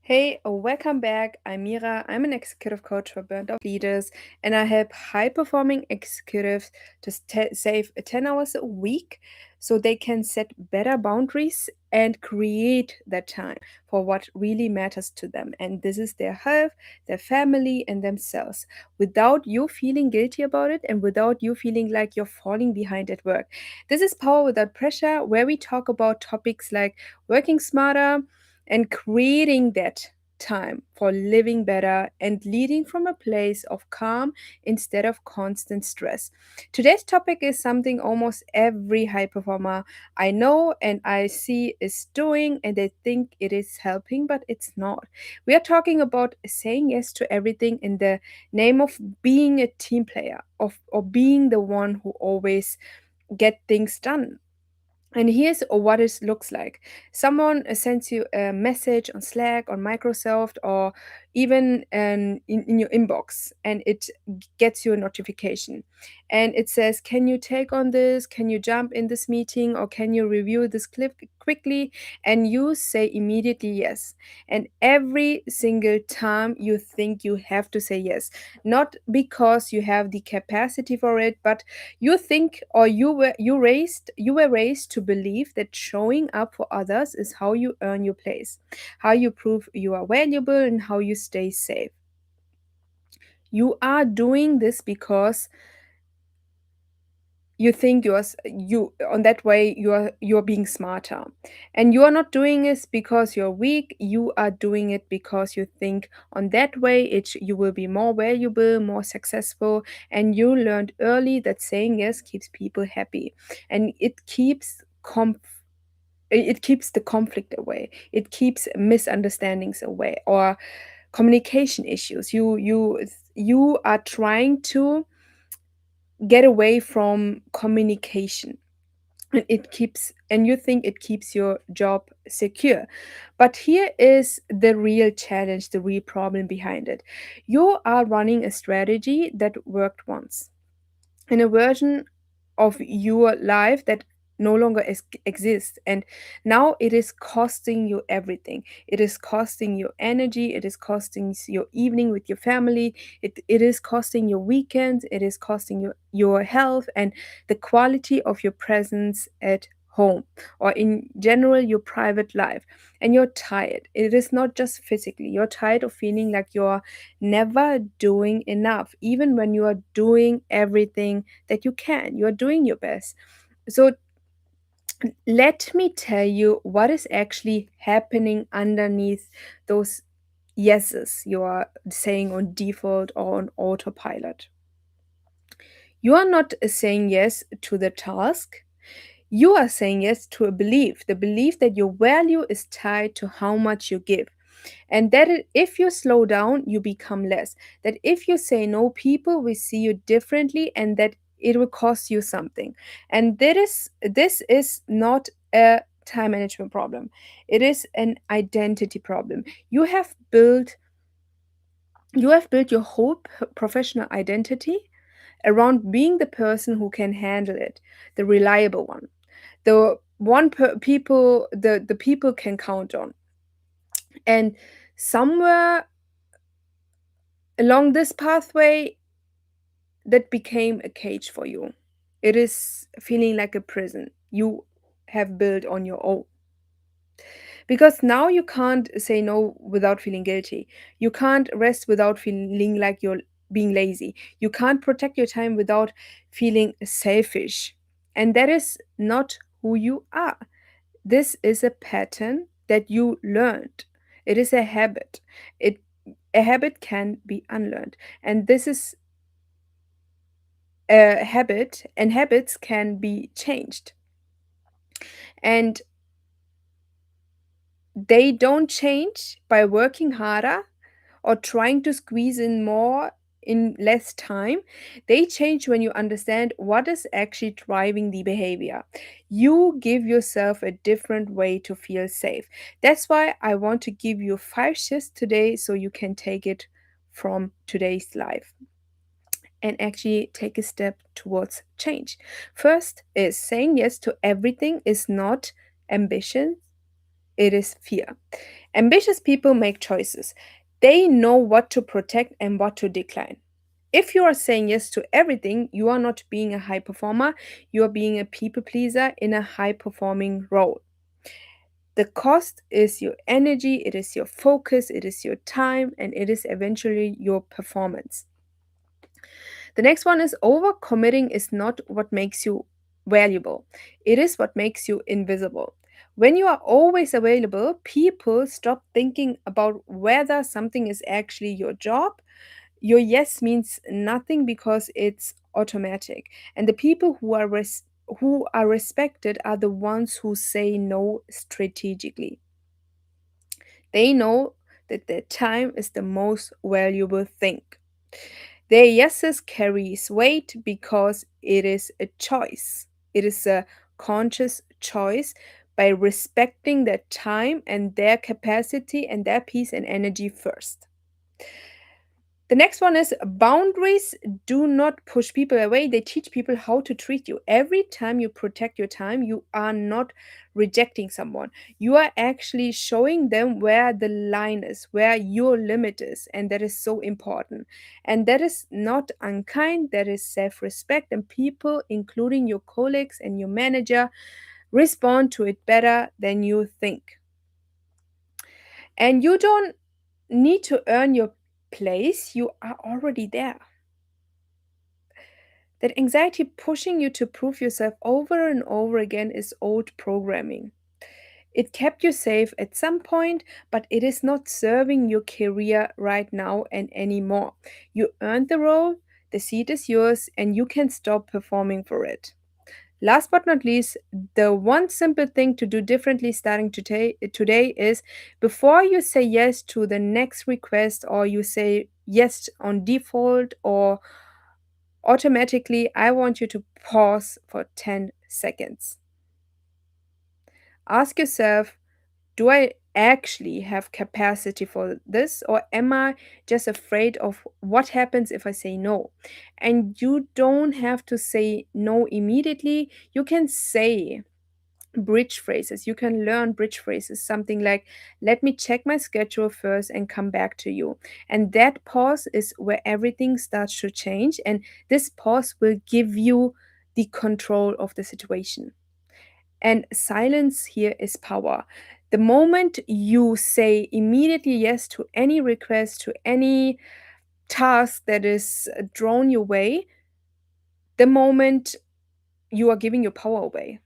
Hey, welcome back. I'm Mira. I'm an executive coach for burnt out leaders, and I help high performing executives to save 10 hours a week so they can set better boundaries and create that time for what really matters to them. And this is their health, their family, and themselves without you feeling guilty about it and without you feeling like you're falling behind at work. This is Power Without Pressure, where we talk about topics like working smarter and creating that time for living better and leading from a place of calm instead of constant stress. Today's topic is something almost every high performer I know and I see is doing, and they think it is helping, but it's not. We are talking about saying yes to everything in the name of being a team player, of or being the one who always get things done. And here's what it looks like. Someone sends you a message on Slack, on Microsoft, or even in your inbox, and it gets you a notification. And it says, can you take on this? Can you jump in this meeting? Or can you review this clip quickly? And you say immediately yes. And every single time you think you have to say yes, not because you have the capacity for it, but you think or you were raised to believe that showing up for others is how you earn your place, how you prove you are valuable, and how you stay safe. You are doing this because you think you on that way you're being smarter, and you are not doing this because you're weak. You are doing it because you think on that way you will be more valuable, more successful, and you learned early that saying yes keeps people happy, and it keeps the conflict away, it keeps misunderstandings away or communication issues. You are trying to get away from communication, and you think it keeps your job secure. But here is the real challenge, the real problem behind it. You are running a strategy that worked once in a version of your life that no longer exists, and now it is costing you everything. It is costing you energy, it is costing your evening with your family, it is costing your weekends, it is costing you your health and the quality of your presence at home or in general your private life. And you're tired. It is not just physically, you're tired of feeling like you're never doing enough, even when you are doing everything that you can. You are doing your best. So, let me tell you what is actually happening underneath those yeses you are saying on default or on autopilot. You are not saying yes to the task. You are saying yes to a belief, the belief that your value is tied to how much you give. And that if you slow down, you become less. That if you say no, people will see you differently, and that it will cost you something. And this is not a time management problem. It is an identity problem. You have built your whole professional identity around being the person who can handle it, the reliable one, the one the people can count on. And somewhere along this pathway, that became a cage for you. It is feeling like a prison you have built on your own. Because now you can't say no without feeling guilty. You can't rest without feeling like you're being lazy. You can't protect your time without feeling selfish. And that is not who you are. This is a pattern that you learned. It is a habit. A habit can be unlearned. And this is a habit, and habits can be changed. And they don't change by working harder or trying to squeeze in more in less time. They change when you understand what is actually driving the behavior. You give yourself a different way to feel safe. That's why I want to give you 5 shifts today so you can take it from today's life and actually take a step towards change. First is saying yes to everything is not ambition, It is fear. Ambitious people make choices. They know what to protect and what to decline. If you are saying yes to everything, you are not being a high performer, you are being a people pleaser in a high performing role. The cost is your energy, it is your focus, it is your time, and it is eventually your performance. The next one is overcommitting is not what makes you valuable, it is what makes you invisible. When you are always available, people stop thinking about whether something is actually your job. Your yes means nothing because it's automatic. And the people who are respected are the ones who say no strategically. They know that their time is the most valuable thing. Their yeses carries weight because it is a choice. It is a conscious choice by respecting their time and their capacity and their peace and energy first. The next one is boundaries do not push people away. They teach people how to treat you. Every time you protect your time, you are not rejecting someone. You are actually showing them where the line is, where your limit is. And that is so important. And that is not unkind, that is self respect. And people, including your colleagues and your manager, respond to it better than you think. And you don't need to earn your place, you are already there. That anxiety pushing you to prove yourself over and over again is old programming. It kept you safe at some point, but it is not serving your career right now and anymore. You earned the role, the seat is yours, and you can stop performing for it. Last but not least, the one simple thing to do differently starting today is before you say yes to the next request or you say yes on default or automatically, I want you to pause for 10 seconds. Ask yourself, do I actually have capacity for this, or am I just afraid of what happens if I say no? And you don't have to say no immediately. You can say bridge phrases. You can learn bridge phrases, something like, let me check my schedule first and come back to you. And that pause is where everything starts to change. And this pause will give you the control of the situation. And silence here is power. The moment you say immediately yes to any request, to any task that is drawn your way, the moment you are giving your power away.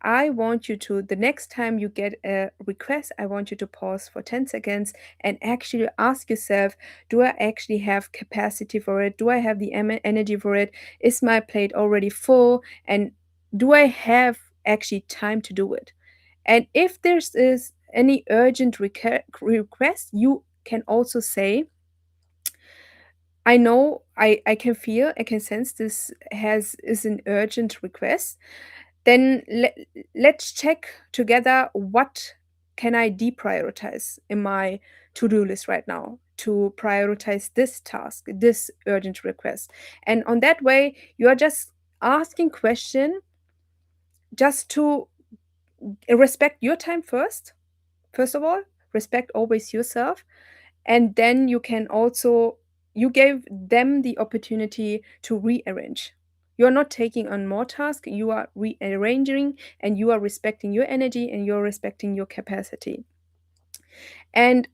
I want you to, the next time you get a request, I want you to pause for 10 seconds and actually ask yourself, do I actually have capacity for it? Do I have the energy for it? Is my plate already full? And do I have actually time to do it? And if there's is any urgent request, you can also say, I know I can feel, I can sense this has is an urgent request. Then let's check together what can I deprioritize in my to-do list right now to prioritize this task, this urgent request. And on that way, you are just asking question just to respect your time first of all, respect always yourself, and then you can also you gave them the opportunity to rearrange. You're not taking on more tasks, you are rearranging, and you are respecting your energy and you're respecting your capacity. And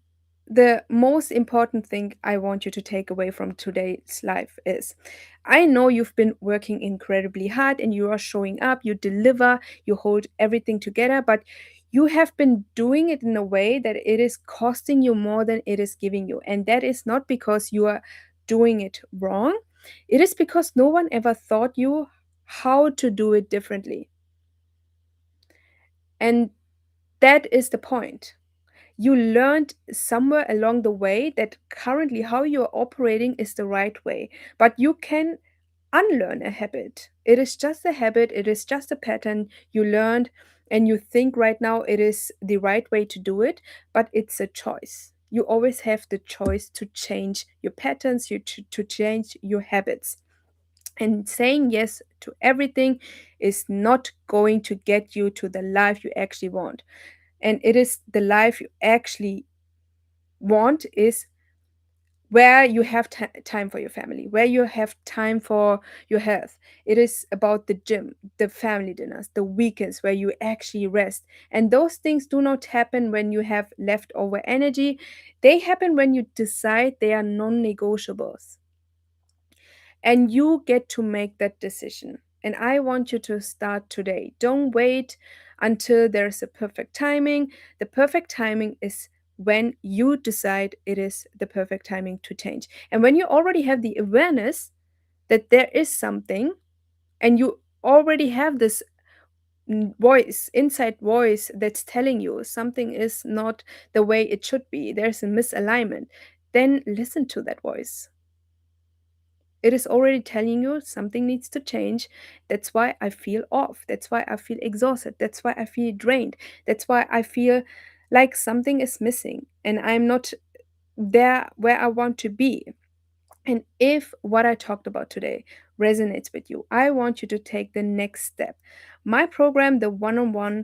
the most important thing I want you to take away from today's life is, I know you've been working incredibly hard and you are showing up, you deliver, you hold everything together, but you have been doing it in a way that it is costing you more than it is giving you. And that is not because you are doing it wrong, it is because no one ever taught you how to do it differently. And that is the point. You learned somewhere along the way that currently how you're operating is the right way, but you can unlearn a habit. It is just a habit, it is just a pattern you learned, and you think right now it is the right way to do it, but it's a choice. You always have the choice to change your patterns, to change your habits. And saying yes to everything is not going to get you to the life you actually want. and it is the life you actually want, is where you have time for your family, where you have time for your health. It is about the gym, the family dinners, the weekends where you actually rest. And those things do not happen when you have leftover energy. They happen when you decide they are non negotiables. And you get to make that decision. And I want you to start today. Don't wait until there's a perfect timing. The perfect timing is when you decide it is the perfect timing to change. And when you already have the awareness that there is something, and you already have this voice, inside voice, that's telling you something is not the way it should be, there's a misalignment, then listen to that voice. It is already telling you something needs to change. That's why I feel off. That's why I feel exhausted. That's why I feel drained. That's why I feel like something is missing and I'm not there where I want to be. And if what I talked about today resonates with you, I want you to take the next step. My program, the one on one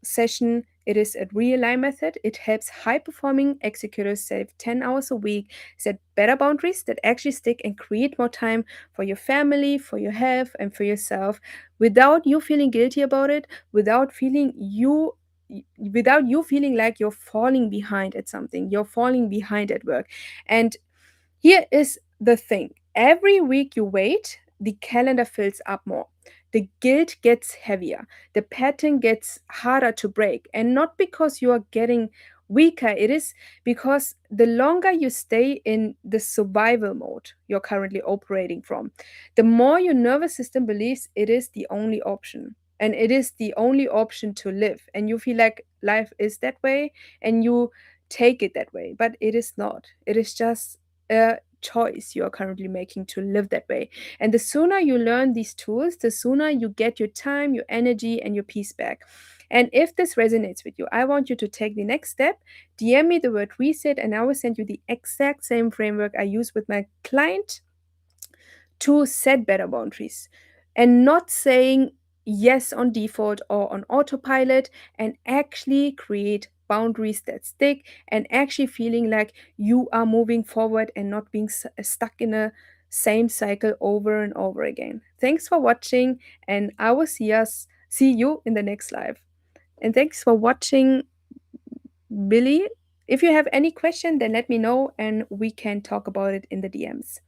session, it is a realign method. It helps high performing executives save 10 hours a week, set better boundaries that actually stick, and create more time for your family, for your health, and for yourself without you feeling guilty about it, without you feeling like you're falling behind at something, you're falling behind at work. And here is the thing: every week you wait, the calendar fills up more. The guilt gets heavier. The pattern gets harder to break. And not because you are getting weaker, it is because the longer you stay in the survival mode you're currently operating from, the more your nervous system believes it is the only option. And it is the only option to live. And you feel like life is that way and you take it that way. But it is not. It is just a choice you are currently making to live that way. And the sooner you learn these tools, the sooner you get your time, your energy, and your peace back. And if this resonates with you, I want you to take the next step. DM me the word reset, and I will send you the exact same framework I use with my client to set better boundaries and not saying yes on default or on autopilot, and actually create boundaries that stick, and actually feeling like you are moving forward and not being stuck in a same cycle over and over again. Thanks for watching, and I will see you in the next live. And thanks for watching, Billy. If you have any question, then let me know and we can talk about it in the DMs.